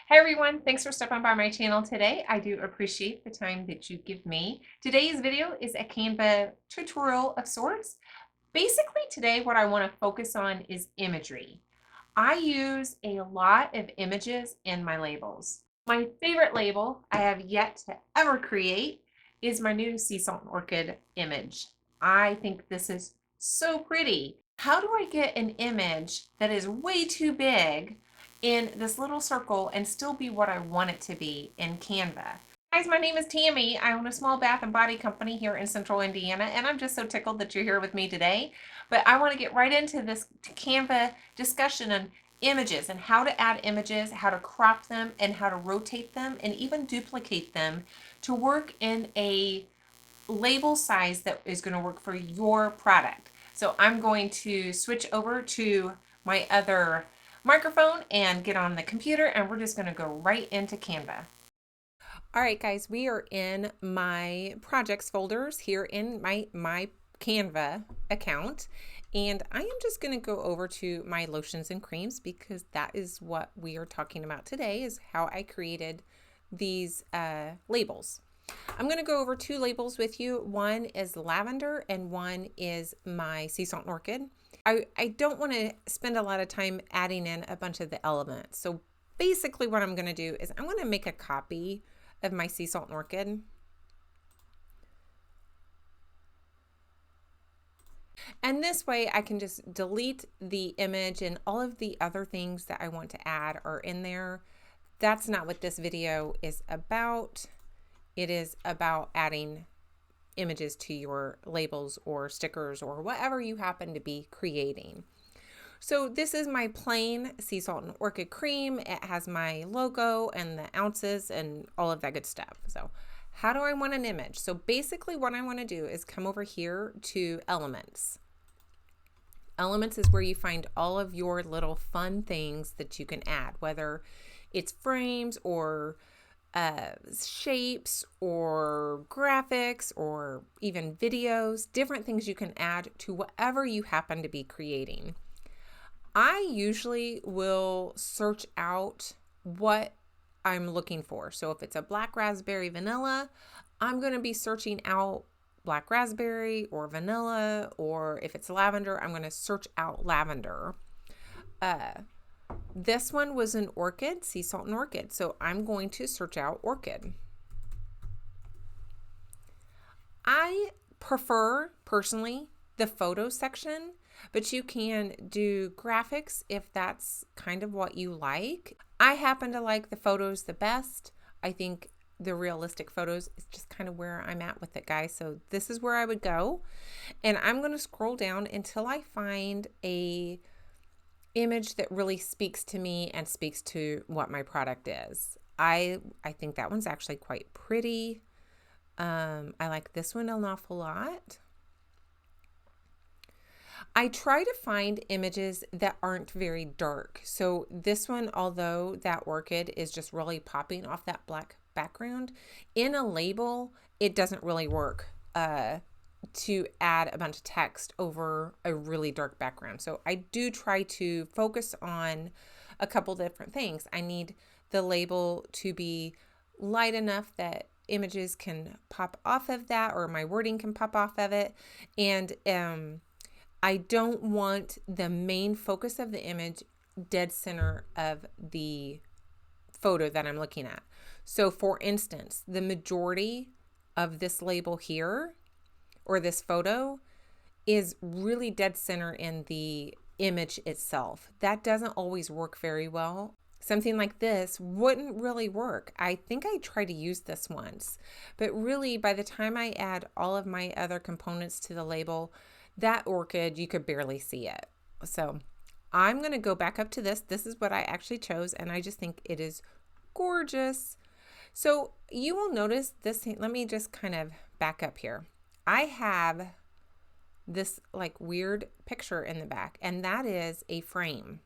Hey everyone, thanks for stopping by my channel today. I do appreciate the time that you give me. Today's video is a Canva tutorial of sorts. Basically today what I want to focus on is imagery. I use a lot of images in my labels. My favorite label I have yet to ever create is my new sea salt and orchid image. I think this is so pretty. How do I get an image that is way too big in this little circle and still be what I want it to be in Canva? Guys, my name is Tammy. I own a small bath and body company here in Central Indiana, and I'm just so tickled that you're here with me today. But I want to get right into this Canva discussion on images and how to add images, how to crop them, and how to rotate them, and even duplicate them to work in a label size that is going to work for your product. So I'm going to switch over to my other microphone and get on the computer, and we're just going to go right into Canva. All right, guys, we are in my projects folders here in my Canva account, and I am just going to go over to my lotions and creams because that is what we are talking about today, is how I created these labels. I'm going to go over two labels with you. One is lavender and one is my sea salt and orchid. I don't want to spend a lot of time adding in a bunch of the elements. So basically what I'm going to do is I'm going to make a copy of my sea salt and orchid. And this way I can just delete the image, and all of the other things that I want to add are in there. That's not what this video is about. It is about adding images to your labels or stickers or whatever you happen to be creating. So this is my plain sea salt and orchid cream. It has my logo and the ounces and all of that good stuff. So how do I want an image? So basically what I want to do is come over here to elements. Elements is where you find all of your little fun things that you can add, whether it's frames or shapes or graphics or even videos, different things you can add to whatever you happen to be creating. I usually will search out what I'm looking for. So if it's a black raspberry vanilla, I'm going to be searching out black raspberry or vanilla, or if it's lavender, I'm going to search out lavender. This one was an orchid, sea salt and orchid, so I'm going to search out orchid. I prefer, personally, the photo section, but you can do graphics if that's kind of what you like. I happen to like the photos the best. I think the realistic photos is just kind of where I'm at with it, guys. So this is where I would go. And I'm going to scroll down until I find a image that really speaks to me and speaks to what my product is. I think that one's actually quite pretty. I like this one an awful lot. I try to find images that aren't very dark. So this one, although that orchid is just really popping off that black background, in a label, it doesn't really work to add a bunch of text over a really dark background. So I do try to focus on a couple different things. I need the label to be light enough that images can pop off of that, or my wording can pop off of it. And I don't want the main focus of the image dead center of the photo that I'm looking at. So for instance, the majority of this label here, or this photo, is really dead center in the image itself. That doesn't always work very well. Something like this wouldn't really work. I think I tried to use this once, but really by the time I add all of my other components to the label, that orchid, you could barely see it. So I'm going to go back up to this. This is what I actually chose, and I just think it is gorgeous. So you will notice this. Let me just kind of back up here. I have this like weird picture in the back, and that is a frame.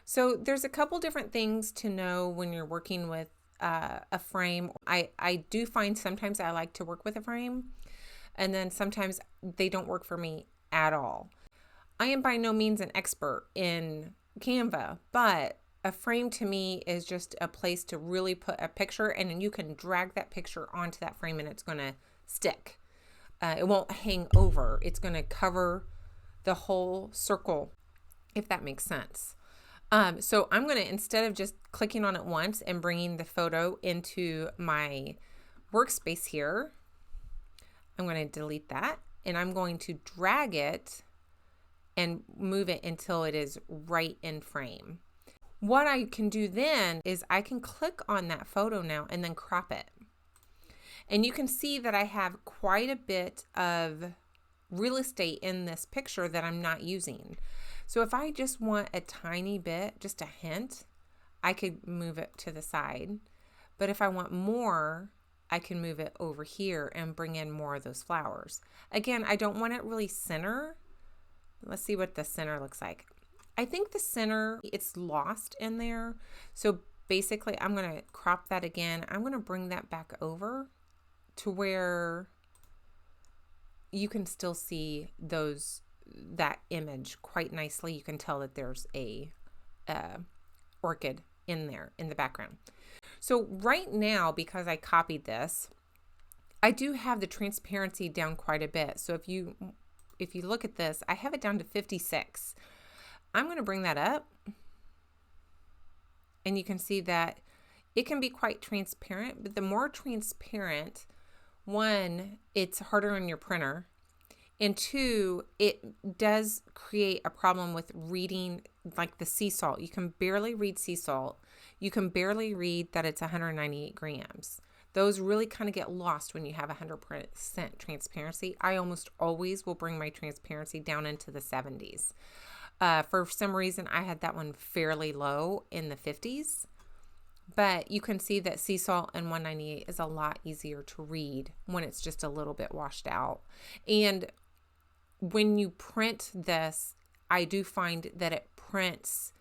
So there's a couple different things to know when you're working with a frame. I do find sometimes I like to work with a frame, and then sometimes they don't work for me at all. I am by no means an expert in Canva, but a frame to me is just a place to really put a picture, and then you can drag that picture onto that frame and it's going to stick. It won't hang over. It's going to cover the whole circle, if that makes sense. So I'm going to, instead of just clicking on it once and bringing the photo into my workspace here, I'm going to delete that, and I'm going to drag it and move it until it is right in frame. What I can do then is I can click on that photo now and then crop it. And you can see that I have quite a bit of real estate in this picture that I'm not using. So if I just want a tiny bit, just a hint, I could move it to the side. But if I want more, I can move it over here and bring in more of those flowers. Again, I don't want it really center. Let's see what the center looks like. I think the center, it's lost in there. So basically I'm going to crop that again. I'm going to bring that back over to where you can still see that image quite nicely. You can tell that there's a orchid in there in the background. So right now, because I copied this, I do have the transparency down quite a bit. So if you look at this, I have it down to 56. I'm going to bring that up, and you can see that it can be quite transparent, but the more transparent, one, it's harder on your printer, and two, it does create a problem with reading, like the sea salt. You can barely read sea salt. You can barely read that it's 198 grams. Those really kind of get lost when you have 100% transparency. I almost always will bring my transparency down into the 70s. For some reason, I had that one fairly low in the 50s. But you can see that sea salt and 198 is a lot easier to read when it's just a little bit washed out. And when you print this, I do find that it prints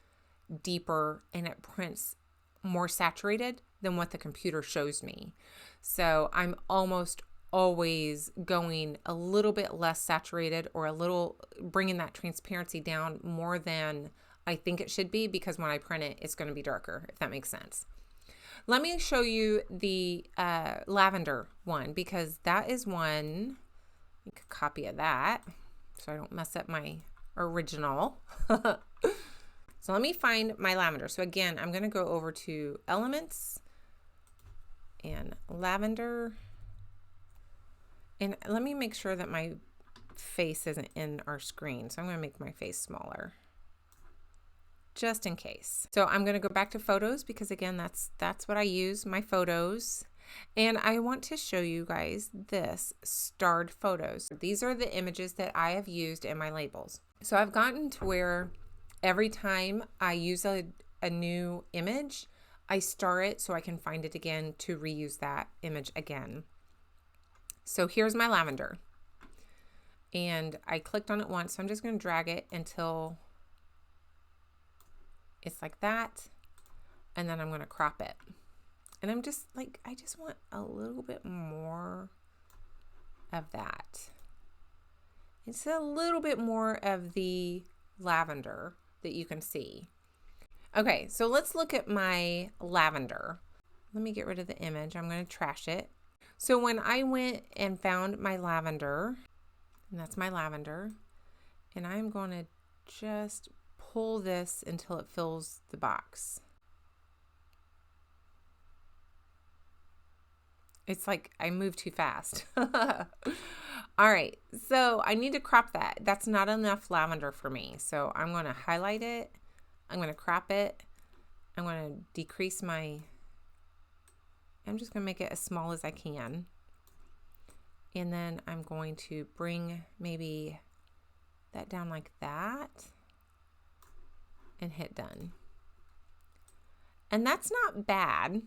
deeper and it prints more saturated than what the computer shows me. So I'm almost always going a little bit less saturated, or a little bringing that transparency down more than I think it should be, because when I print it, it's going to be darker, if that makes sense. Let me show you the lavender one, because that is one. Make a copy of that so I don't mess up my original. So let me find my lavender. So again, I'm going to go over to Elements and Lavender. And let me make sure that my face isn't in our screen. So I'm going to make my face smaller, just in case. So I'm going to go back to photos, because again, that's what I use, my photos. And I want to show you guys this starred photos. These are the images that I have used in my labels. So I've gotten to where every time I use a new image, I star it so I can find it again to reuse that image again. So here's my lavender, and I clicked on it once, so I'm just going to drag it until it's like that, and then I'm going to crop it. And I'm just like, I just want a little bit more of that. It's a little bit more of the lavender that you can see. Okay, so let's look at my lavender. Let me get rid of the image. I'm going to trash it. So when I went and found my lavender, and that's my lavender, and I'm going to just pull this until it fills the box. It's like I move too fast. All right, so I need to crop that. That's not enough lavender for me. So I'm going to highlight it. I'm going to crop it. I'm going to decrease my, I'm just going to make it as small as I can. And then I'm going to bring maybe that down like that and hit done. And that's not bad,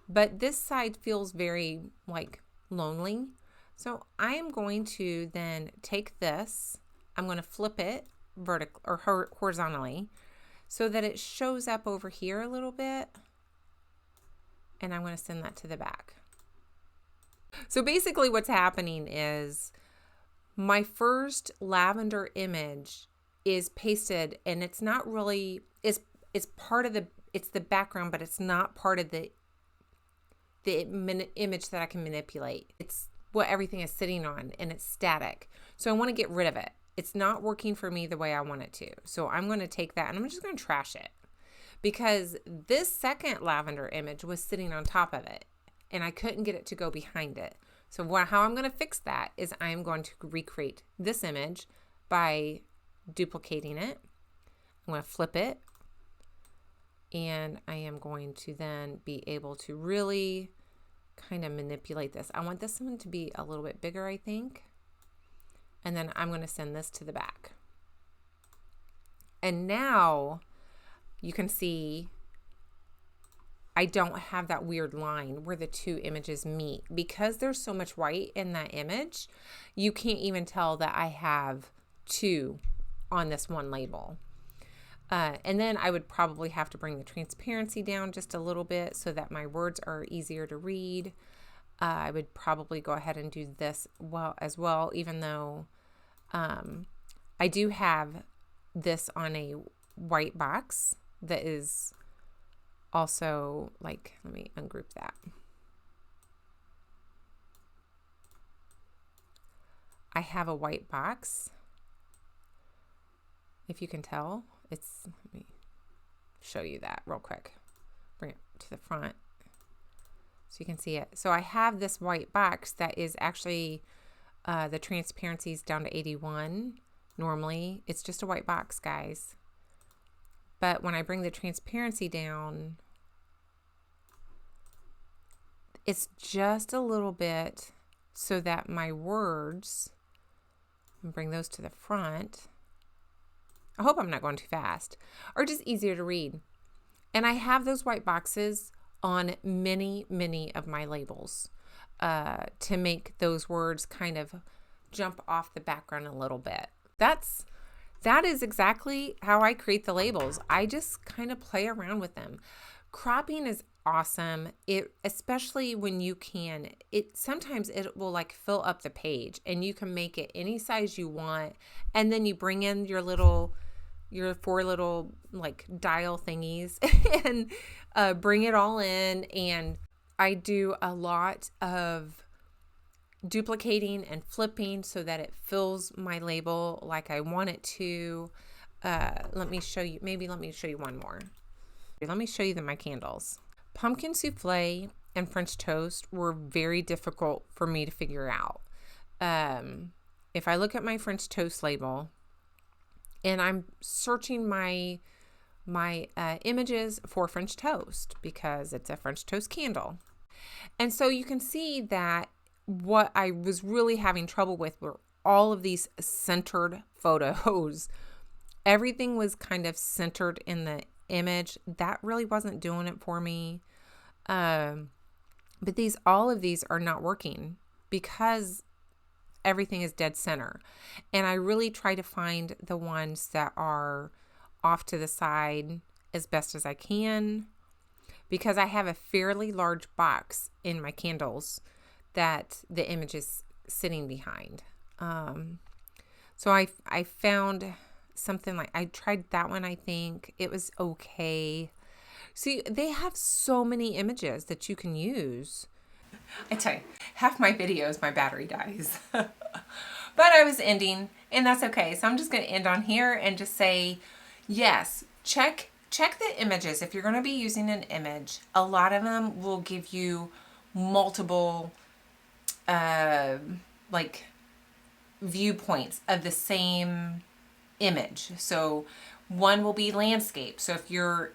but this side feels very like lonely. So I am going to then take this, I'm going to flip it vertically or horizontally so that it shows up over here a little bit. And I'm going to send that to the back. So basically what's happening is my first lavender image is pasted, and it's not really, it's part of it's the background, but it's not part of the image that I can manipulate. It's what everything is sitting on, and it's static. So I want to get rid of it. It's not working for me the way I want it to. So I'm going to take that and I'm just going to trash it, because this second lavender image was sitting on top of it and I couldn't get it to go behind it. So how I'm going to fix that is I'm going to recreate this image by duplicating it. I'm going to flip it, and I am going to then be able to really kind of manipulate this. I want this one to be a little bit bigger, I think. And then I'm going to send this to the back. And now you can see I don't have that weird line where the two images meet. Because there's so much white in that image, you can't even tell that I have two on this one label. And then I would probably have to bring the transparency down just a little bit so that my words are easier to read. I would probably go ahead and do this as well, even though I do have this on a white box that is also like, let me ungroup that. I have a white box, if you can tell. Let me show you that real quick. Bring it to the front so you can see it. So I have this white box that is actually the transparency is down to 81. Normally it's just a white box, guys. But when I bring the transparency down, it's just a little bit so that my words, and bring those to the front. I hope I'm not going too fast, are just easier to read. And I have those white boxes on many, many of my labels to make those words kind of jump off the background a little bit. That is exactly how I create the labels. I just kind of play around with them. Cropping is awesome. Especially when you can, sometimes it will like fill up the page and you can make it any size you want. And then you bring in your four little like dial thingies and bring it all in. And I do a lot of duplicating and flipping so that it fills my label like I want it to. Let me show you one more. Let me show you my candles. Pumpkin souffle and French toast were very difficult for me to figure out. If I look at my French toast label and I'm searching my images for French toast because it's a French toast candle. And so you can see that what I was really having trouble with were all of these centered photos. Everything was kind of centered in the image. That really wasn't doing it for me. But all of these are not working because everything is dead center. And I really try to find the ones that are off to the side as best as I can, because I have a fairly large box in my candles that the image is sitting behind. So I found something like, I tried that one. I think it was okay. See, they have so many images that you can use. I tell you, half my videos, my battery dies. But I was ending, and that's okay. So I'm just going to end on here and just say, yes, check the images. If you're going to be using an image, a lot of them will give you multiple like viewpoints of the same image. So one will be landscape. So if your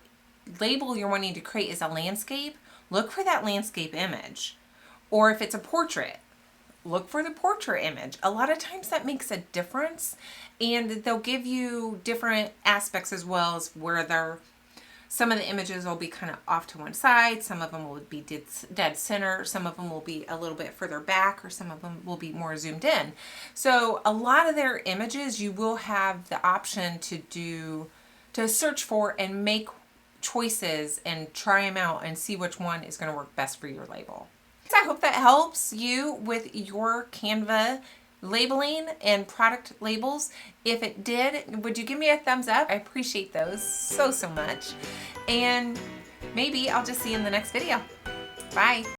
label you're wanting to create is a landscape, look for that landscape image. Or if it's a portrait, look for the portrait image. A lot of times that makes a difference, and they'll give you different aspects as well, as where some of the images will be kind of off to one side, some of them will be dead center, some of them will be a little bit further back, or some of them will be more zoomed in. So a lot of their images you will have the option to search for and make choices and try them out and see which one is going to work best for your label. So I hope that helps you with your Canva labeling and product labels. If it did, would you give me a thumbs up? I appreciate those so much. And maybe I'll just see you in the next video. Bye.